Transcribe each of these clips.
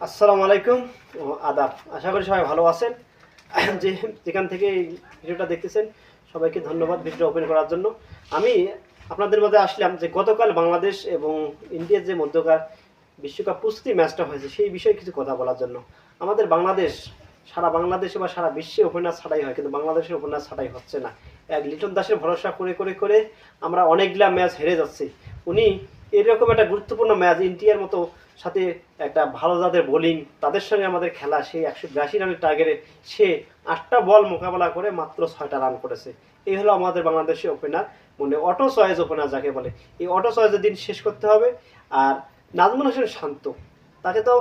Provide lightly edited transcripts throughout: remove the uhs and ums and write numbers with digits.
আসসালামু আলাইকুম ও আদাব। আশা করি সবাই ভালো আছেন। যেখান থেকে এই ভিডিওটা দেখতেছেন সবাইকে ধন্যবাদ ভিডিও ওপেন করার জন্য। আমি আপনাদের মধ্যে আসলাম যে গতকাল বাংলাদেশ এবং ইন্ডিয়ার যে মধ্যকার বিশ্বকাপ প্রস্তুতি ম্যাচটা হয়েছে সেই বিষয়ে কিছু কথা বলার জন্য। আমাদের বাংলাদেশ সারা বাংলাদেশে বা সারা বিশ্বে ওপেনার ছাড়াই হয়, কিন্তু বাংলাদেশের ওপেনার ছাড়াই হচ্ছে না। এক লিটন দাসের ভরসা করে করে করে আমরা অনেকগুলা ম্যাচ হেরে যাচ্ছি। উনি এরকম একটা গুরুত্বপূর্ণ ম্যাচ ইন্ডিয়ার মতো সাথে একটা ভালো যাদের বোলিং তাদের সঙ্গে আমাদের খেলা, সেই 182 রানের টার্গেটে সে 8টা বল মোকাবেলা করে মাত্র 6টা রান করেছে। এই হলো আমাদের বাংলাদেশের ওপেনার, মানে অটো চয়েস ওপেনার যাকে বলে। এই অটো চয়েসের দিন শেষ করতে হবে। আর নাজমুল হোসেন শান্ত, তাকে তো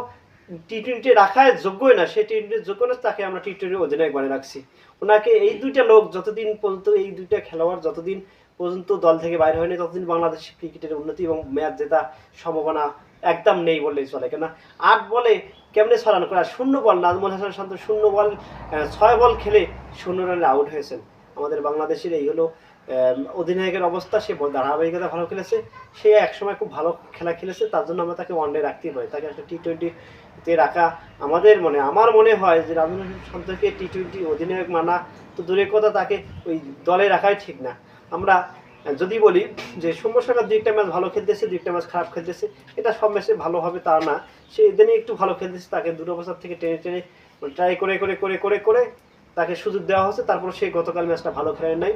টি-20 রাখায় যোগ্যই না, সে টি-20 যোগ্য না, তাকে আমরা টি-20 অধিনায়ক বানিয়ে রাখছি। ওনাকে এই দুইটা লোক যতদিন পর্যন্ত, এই দুইটা খেলোয়াড় যতদিন পর্যন্ত দল থেকে বাইরে হয়নি ততদিন বাংলাদেশ ক্রিকেটের উন্নতি এবং ম্যাচ জেতা সম্ভাবনা একদম নেই বললেই চলে। কেন 8 বলে কেমনে 6 রান করে, আর 0 বল নাজমুল হাসান শান্ত 0 বল 6 বল খেলে 0 রানে আউট হয়েছেন। আমাদের বাংলাদেশের এই হলো অধিনায়কের অবস্থা। সে ধারাবাহিকতা ভালো খেলেছে, সে একসময় খুব ভালো খেলা খেলেছে, তার জন্য আমরা তাকে ওয়ানডে রাখতেই পারি। তাকে একটা টি-20তে রাখা আমাদের আমার মনে হয় যে নাজমুল হাসান শান্তকে টি-20 অধিনায়ক মানা তো দূরের কথা, তাকে ওই দলে রাখাই ঠিক না। আমরা যদি বলি যে সৌম্য সরকার 2 একটা ম্যাচ ভালো খেলতেছে, 2 একটা ম্যাচ খারাপ খেলতেছে, এটা সব ম্যাচে ভালো হবে তা না। সে এদিনে একটু ভালো খেলতেছে, তাকে দুরবস্থার থেকে টেনে টেনে ট্রাই করে করে করে করে করে তাকে সুযোগ দেওয়া হচ্ছে। তারপর সে গতকাল ম্যাচটা ভালো খেলে নাই,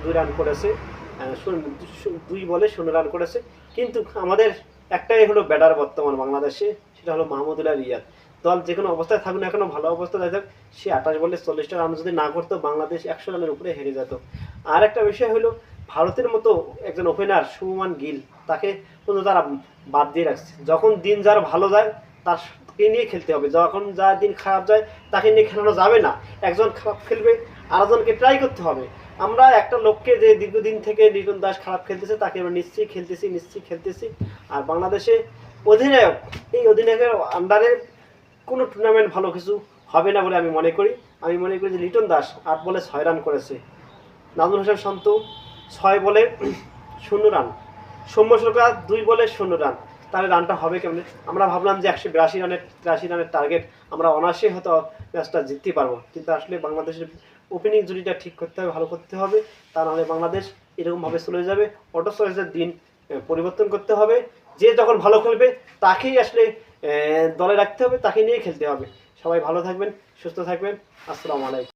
2 রান করেছে, 2 বলে 0 রান করেছে। কিন্তু আমাদের একটাই হলো ব্যাটার বর্তমান বাংলাদেশে, সেটা হলো মাহমুদুল্লাহ রিয়াদ। দল যে কোনো অবস্থায় থাকুন না কেন, ভালো অবস্থায় থাক, সে 28 বলে 40টা রান যদি না করতো বাংলাদেশ 100 রানের উপরে হেরে যেত। আর একটা বিষয় হলো ভারতের মতো একজন ওপেনার শুভমান গিল, তাকে কিন্তু তারা বাদ দিয়ে রাখছে। যখন দিন যার ভালো যায় তাকে নিয়ে খেলতে হবে, যখন যার দিন খারাপ যায় তাকে নিয়ে খেলানো যাবে না। একজন খারাপ খেলবে আরেকজনকে ট্রাই করতে হবে। আমরা একটা লোককে যে দীর্ঘদিন থেকে লিটন দাস খারাপ খেলতেছে তাকে আমরা নিশ্চয়ই খেলতেছি। আর বাংলাদেশে অধিনায়ক, এই অধিনায়কের আন্ডারে কোনো টুর্নামেন্ট ভালো কিছু হবে না বলে আমি মনে করি। যে লিটন দাস 8 বলে 6 রান করেছে, নাজমুল হোসেন শান্ত 6 বলে 0 রান, সৌম্য সরকার 2 বলে 0 রান, তাহলে রানটা হবে কেমনে? আমরা ভাবলাম যে 182 রানের টার্গেট, আমরা অনায়াসে হয়তো ম্যাচটা জিততে পারবো। কিন্তু আসলে বাংলাদেশের ওপেনিং জুটিটা ঠিক করতে হবে, ভালো করতে হবে, তা নাহলে বাংলাদেশ এরকমভাবে চলে যাবে। অটো চয়েসের দিন পরিবর্তন করতে হবে। যে যখন ভালো খেলবে তাকেই আসলে দলে রাখতে হবে, তাকে নিয়ে খেলতে হবে। সবাই ভালো থাকবেন, সুস্থ থাকবেন। আসসালামু আলাইকুম।